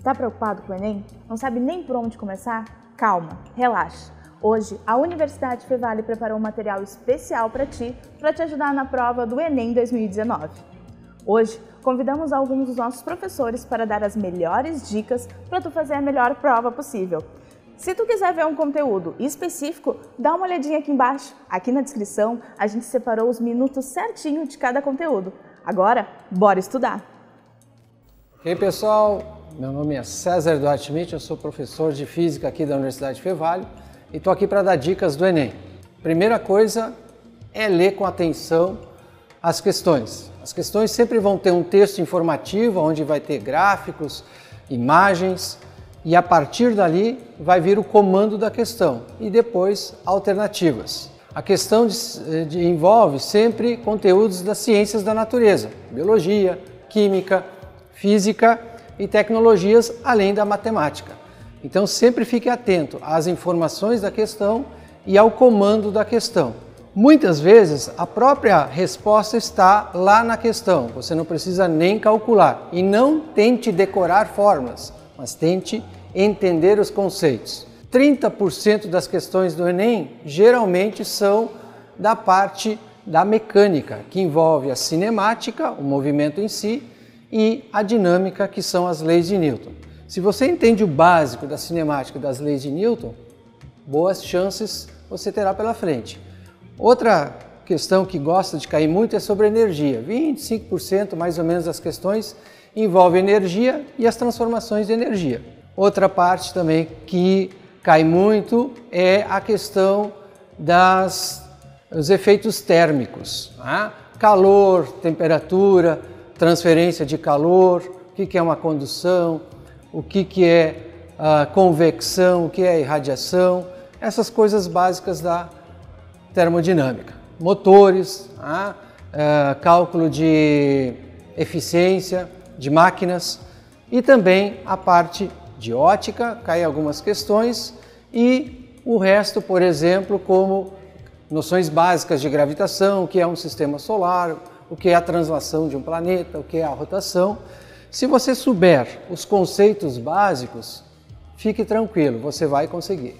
Está preocupado com o Enem? Não sabe nem por onde começar? Calma, relaxa. Hoje, a Universidade Fevale preparou um material especial para te ajudar na prova do Enem 2019. Hoje, convidamos alguns dos nossos professores para dar as melhores dicas para tu fazer a melhor prova possível. Se tu quiser ver um conteúdo específico, dá uma olhadinha aqui embaixo. Aqui na descrição, a gente separou os minutos certinho de cada conteúdo. Agora, bora estudar! E aí, pessoal, meu nome é César Duarte Schmidt, eu sou professor de Física aqui da Universidade Fevale e estou aqui para dar dicas do Enem. Primeira coisa é ler com atenção as questões. As questões sempre vão ter um texto informativo, onde vai ter gráficos, imagens, e a partir dali vai vir o comando da questão e depois alternativas. A questão envolve sempre conteúdos das ciências da natureza, biologia, química, física e tecnologias, além da matemática. Então sempre fique atento às informações da questão e ao comando da questão. Muitas vezes a própria resposta está lá na questão, você não precisa nem calcular. E não tente decorar fórmulas, mas tente entender os conceitos. 30% das questões do Enem geralmente são da parte da mecânica, que envolve a cinemática, o movimento em si, e a dinâmica, que são as leis de Newton. Se você entende o básico da cinemática e das leis de Newton, boas chances você terá pela frente. Outra questão que gosta de cair muito é sobre energia. 25% mais ou menos das questões envolvem energia e as transformações de energia. Outra parte também que cai muito é a questão dos efeitos térmicos. Né? Calor, temperatura, transferência de calor, o que é uma condução, o que é convecção, o que é irradiação, essas coisas básicas da termodinâmica. Motores, cálculo de eficiência de máquinas e também a parte de ótica, cai algumas questões e o resto, por exemplo, como noções básicas de gravitação, o que é um sistema solar, o que é a translação de um planeta, o que é a rotação. Se você souber os conceitos básicos, fique tranquilo, você vai conseguir.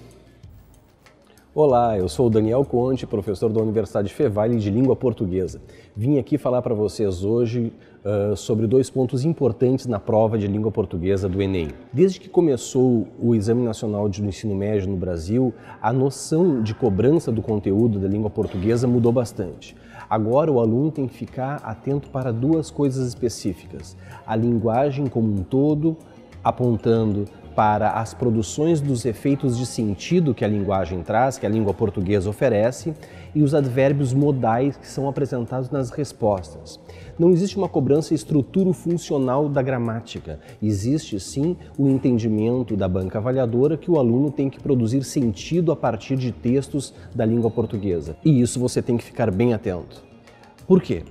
Olá, eu sou o Daniel Conte, professor da Universidade Fevale de Língua Portuguesa. Vim aqui falar para vocês hoje sobre dois pontos importantes na prova de língua portuguesa do Enem. Desde que começou o Exame Nacional de Ensino Médio no Brasil, a noção de cobrança do conteúdo da língua portuguesa mudou bastante. Agora o aluno tem que ficar atento para duas coisas específicas: a linguagem como um todo, apontando para as produções dos efeitos de sentido que a linguagem traz, que a língua portuguesa oferece, e os advérbios modais que são apresentados nas respostas. Não existe uma cobrança estruturo-funcional da gramática. Existe, sim, o entendimento da banca avaliadora que o aluno tem que produzir sentido a partir de textos da língua portuguesa. E isso você tem que ficar bem atento. Por quê?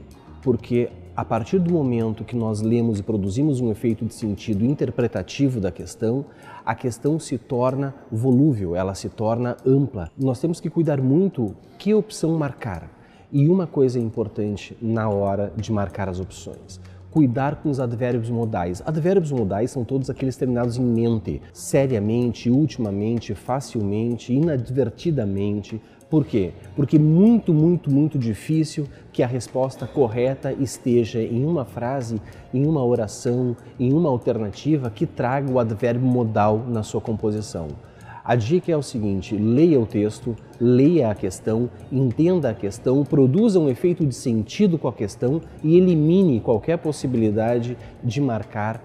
Porque a partir do momento que nós lemos e produzimos um efeito de sentido interpretativo da questão, a questão se torna volúvel, ela se torna ampla. Nós temos que cuidar muito que opção marcar. E uma coisa importante na hora de marcar as opções: cuidar com os advérbios modais. Advérbios modais são todos aqueles terminados em mente, seriamente, ultimamente, facilmente, inadvertidamente. Por quê? Porque é muito difícil que a resposta correta esteja em uma frase, em uma oração, em uma alternativa que traga o advérbio modal na sua composição. A dica é o seguinte: leia o texto, leia a questão, entenda a questão, produza um efeito de sentido com a questão e elimine qualquer possibilidade de marcar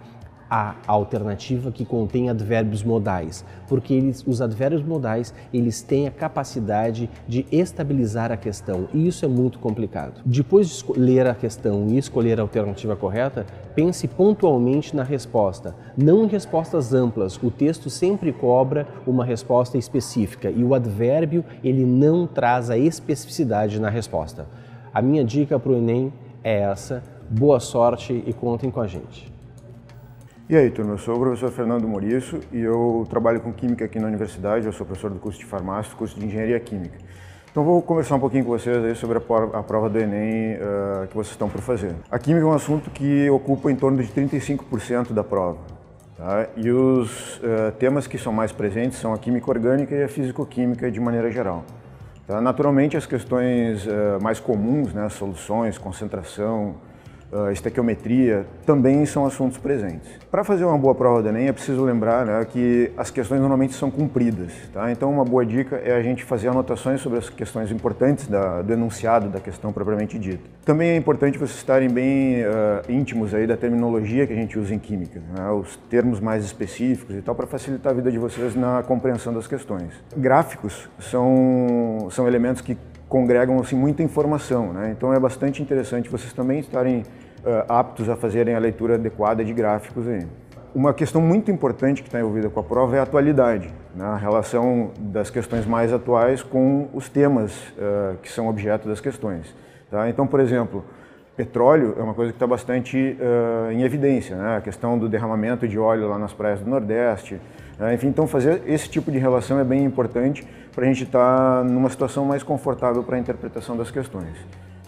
a alternativa que contém advérbios modais, porque os advérbios modais eles têm a capacidade de estabilizar a questão e isso é muito complicado. Depois de ler a questão e escolher a alternativa correta, pense pontualmente na resposta, não em respostas amplas. O texto sempre cobra uma resposta específica e o advérbio ele não traz a especificidade na resposta. A minha dica para o Enem é essa. Boa sorte e contem com a gente. E aí, turma, eu sou o professor Fernando Moriço e eu trabalho com Química aqui na Universidade, eu sou professor do curso de Farmácia, do curso de Engenharia Química. Então vou conversar um pouquinho com vocês aí sobre a prova do Enem que vocês estão por fazer. A Química é um assunto que ocupa em torno de 35% da prova. Tá? E os temas que são mais presentes são a química orgânica e a físico-química de maneira geral. Tá? Naturalmente, as questões mais comuns, né, soluções, concentração, estequiometria, também são assuntos presentes. Para fazer uma boa prova do Enem é preciso lembrar, né, que as questões normalmente são cumpridas. Tá? Então uma boa dica é a gente fazer anotações sobre as questões importantes do enunciado da questão propriamente dita. Também é importante vocês estarem bem íntimos aí da terminologia que a gente usa em química, né, os termos mais específicos e tal, para facilitar a vida de vocês na compreensão das questões. Gráficos são elementos que congregam assim, muita informação, né? Então é bastante interessante vocês também estarem aptos a fazerem a leitura adequada de gráficos aí. Uma questão muito importante que está envolvida com a prova é a atualidade, né? A relação das questões mais atuais com os temas que são objeto das questões. Tá? Então, por exemplo, petróleo é uma coisa que está bastante em evidência, né? A questão do derramamento de óleo lá nas praias do Nordeste. Enfim, então fazer esse tipo de relação é bem importante para a gente estar numa situação mais confortável para a interpretação das questões.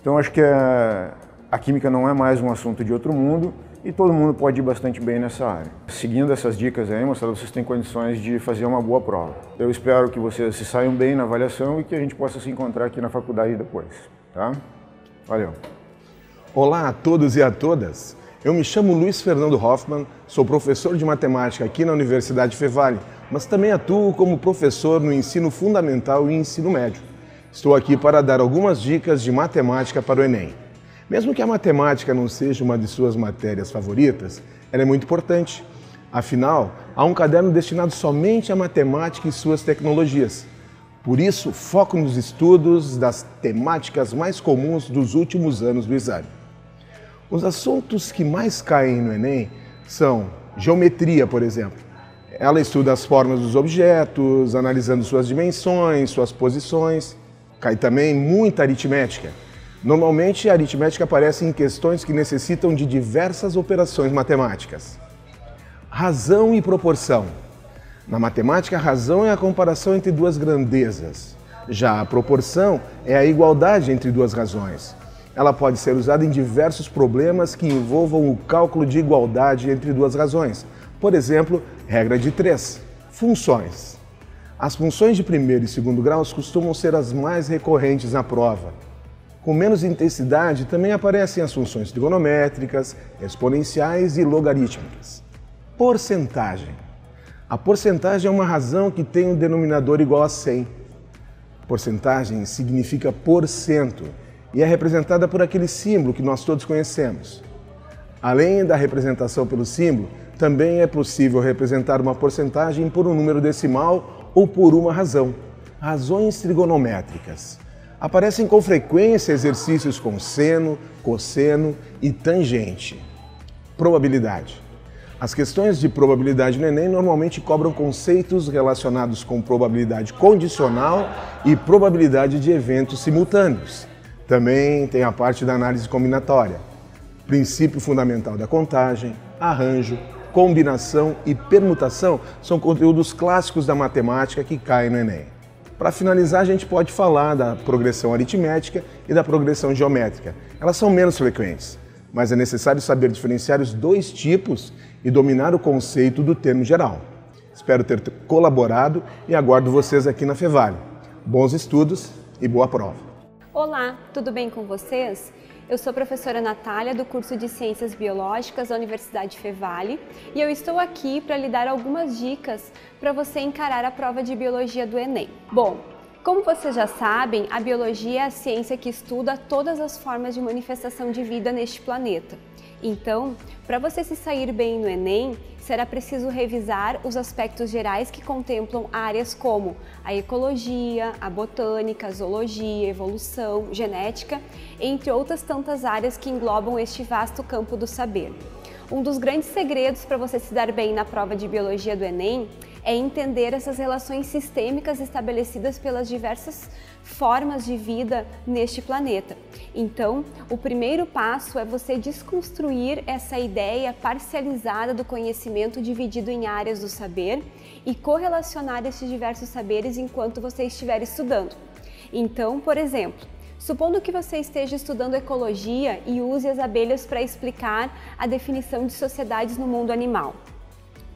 Então acho que a química não é mais um assunto de outro mundo e todo mundo pode ir bastante bem nessa área. Seguindo essas dicas aí, moçada, vocês têm condições de fazer uma boa prova. Eu espero que vocês se saiam bem na avaliação e que a gente possa se encontrar aqui na faculdade depois. Tá? Valeu! Olá a todos e a todas! Eu me chamo Luiz Fernando Hoffmann, sou professor de matemática aqui na Universidade Fevale, mas também atuo como professor no ensino fundamental e ensino médio. Estou aqui para dar algumas dicas de matemática para o Enem. Mesmo que a matemática não seja uma de suas matérias favoritas, ela é muito importante. Afinal, há um caderno destinado somente à matemática e suas tecnologias. Por isso, foco nos estudos das temáticas mais comuns dos últimos anos do exame. Os assuntos que mais caem no Enem são geometria, por exemplo. Ela estuda as formas dos objetos, analisando suas dimensões, suas posições. Cai também muita aritmética. Normalmente, a aritmética aparece em questões que necessitam de diversas operações matemáticas. Razão e proporção. Na matemática, a razão é a comparação entre duas grandezas. Já a proporção é a igualdade entre duas razões. Ela pode ser usada em diversos problemas que envolvam o cálculo de igualdade entre duas razões. Por exemplo, regra de 3, funções. As funções de primeiro e segundo graus costumam ser as mais recorrentes na prova. Com menos intensidade também aparecem as funções trigonométricas, exponenciais e logarítmicas. Porcentagem. A porcentagem é uma razão que tem um denominador igual a 100. Porcentagem significa porcento e é representada por aquele símbolo que nós todos conhecemos. Além da representação pelo símbolo, também é possível representar uma porcentagem por um número decimal ou por uma razão. Razões trigonométricas. Aparecem com frequência exercícios com seno, cosseno e tangente. Probabilidade. As questões de probabilidade no Enem normalmente cobram conceitos relacionados com probabilidade condicional e probabilidade de eventos simultâneos. Também tem a parte da análise combinatória, princípio fundamental da contagem, arranjo, combinação e permutação são conteúdos clássicos da matemática que caem no Enem. Para finalizar, a gente pode falar da progressão aritmética e da progressão geométrica. Elas são menos frequentes, mas é necessário saber diferenciar os dois tipos e dominar o conceito do termo geral. Espero ter colaborado e aguardo vocês aqui na Fevale. Bons estudos e boa prova! Olá, tudo bem com vocês? Eu sou a professora Natália do curso de Ciências Biológicas da Universidade Fevale e eu estou aqui para lhe dar algumas dicas para você encarar a prova de Biologia do Enem. Bom, como vocês já sabem, a Biologia é a ciência que estuda todas as formas de manifestação de vida neste planeta. Então, para você se sair bem no Enem, será preciso revisar os aspectos gerais que contemplam áreas como a ecologia, a botânica, a zoologia, evolução, genética, entre outras tantas áreas que englobam este vasto campo do saber. Um dos grandes segredos para você se dar bem na prova de Biologia do Enem é entender essas relações sistêmicas estabelecidas pelas diversas formas de vida neste planeta. Então, o primeiro passo é você desconstruir essa ideia parcializada do conhecimento dividido em áreas do saber e correlacionar esses diversos saberes enquanto você estiver estudando. Então, por exemplo, supondo que você esteja estudando ecologia e use as abelhas para explicar a definição de sociedades no mundo animal.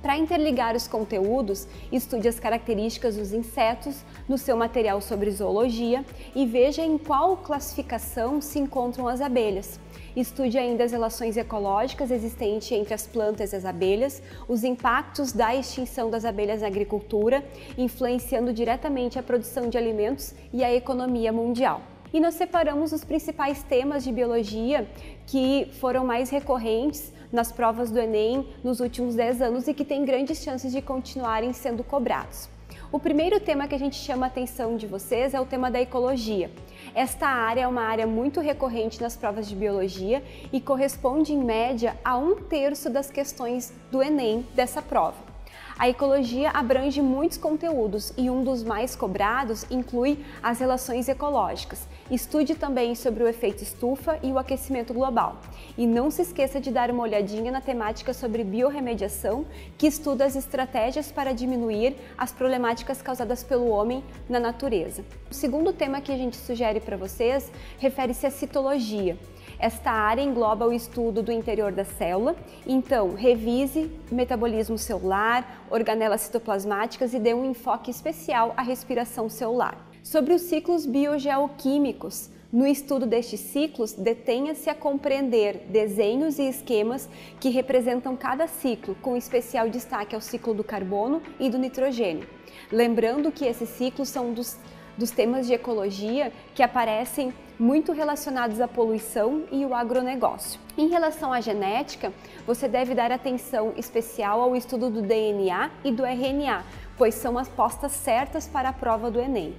Para interligar os conteúdos, estude as características dos insetos no seu material sobre zoologia e veja em qual classificação se encontram as abelhas. Estude ainda as relações ecológicas existentes entre as plantas e as abelhas, os impactos da extinção das abelhas na agricultura, influenciando diretamente a produção de alimentos e a economia mundial. E nós separamos os principais temas de biologia que foram mais recorrentes nas provas do Enem nos últimos 10 anos e que têm grandes chances de continuarem sendo cobrados. O primeiro tema que a gente chama a atenção de vocês é o tema da ecologia. Esta área é uma área muito recorrente nas provas de biologia e corresponde, em média, a 1/3 das questões do Enem dessa prova. A ecologia abrange muitos conteúdos e um dos mais cobrados inclui as relações ecológicas. Estude também sobre o efeito estufa e o aquecimento global. E não se esqueça de dar uma olhadinha na temática sobre biorremediação, que estuda as estratégias para diminuir as problemáticas causadas pelo homem na natureza. O segundo tema que a gente sugere para vocês refere-se à citologia. Esta área engloba o estudo do interior da célula, então revise metabolismo celular, organelas citoplasmáticas e dê um enfoque especial à respiração celular. Sobre os ciclos biogeoquímicos, no estudo destes ciclos, detenha-se a compreender desenhos e esquemas que representam cada ciclo, com especial destaque ao ciclo do carbono e do nitrogênio. Lembrando que esses ciclos são dos temas de ecologia que aparecem muito relacionados à poluição e o agronegócio. Em relação à genética, você deve dar atenção especial ao estudo do DNA e do RNA, pois são as postas certas para a prova do Enem.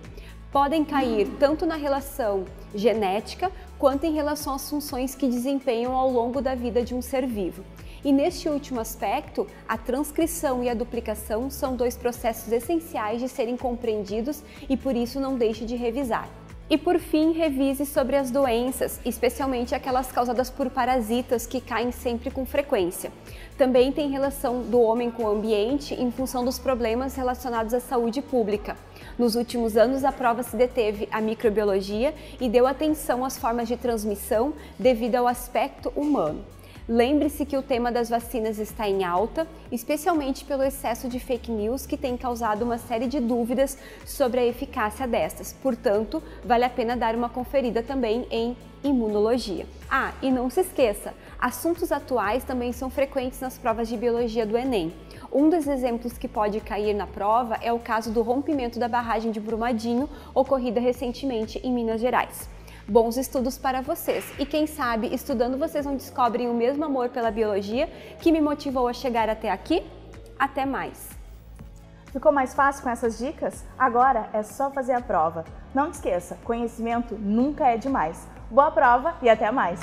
Podem cair tanto na relação genética quanto em relação às funções que desempenham ao longo da vida de um ser vivo. E neste último aspecto, a transcrição e a duplicação são 2 processos essenciais de serem compreendidos e por isso não deixe de revisar. E por fim, revise sobre as doenças, especialmente aquelas causadas por parasitas que caem sempre com frequência. Também tem relação do homem com o ambiente em função dos problemas relacionados à saúde pública. Nos últimos anos, a prova se deteve à microbiologia e deu atenção às formas de transmissão devido ao aspecto humano. Lembre-se que o tema das vacinas está em alta, especialmente pelo excesso de fake news que tem causado uma série de dúvidas sobre a eficácia destas. Portanto, vale a pena dar uma conferida também em imunologia. Ah, e não se esqueça, assuntos atuais também são frequentes nas provas de biologia do Enem. Um dos exemplos que pode cair na prova é o caso do rompimento da barragem de Brumadinho, ocorrida recentemente em Minas Gerais. Bons estudos para vocês e quem sabe estudando vocês não descobrem o mesmo amor pela biologia que me motivou a chegar até aqui? Até mais! Ficou mais fácil com essas dicas? Agora é só fazer a prova. Não esqueça, conhecimento nunca é demais. Boa prova e até mais!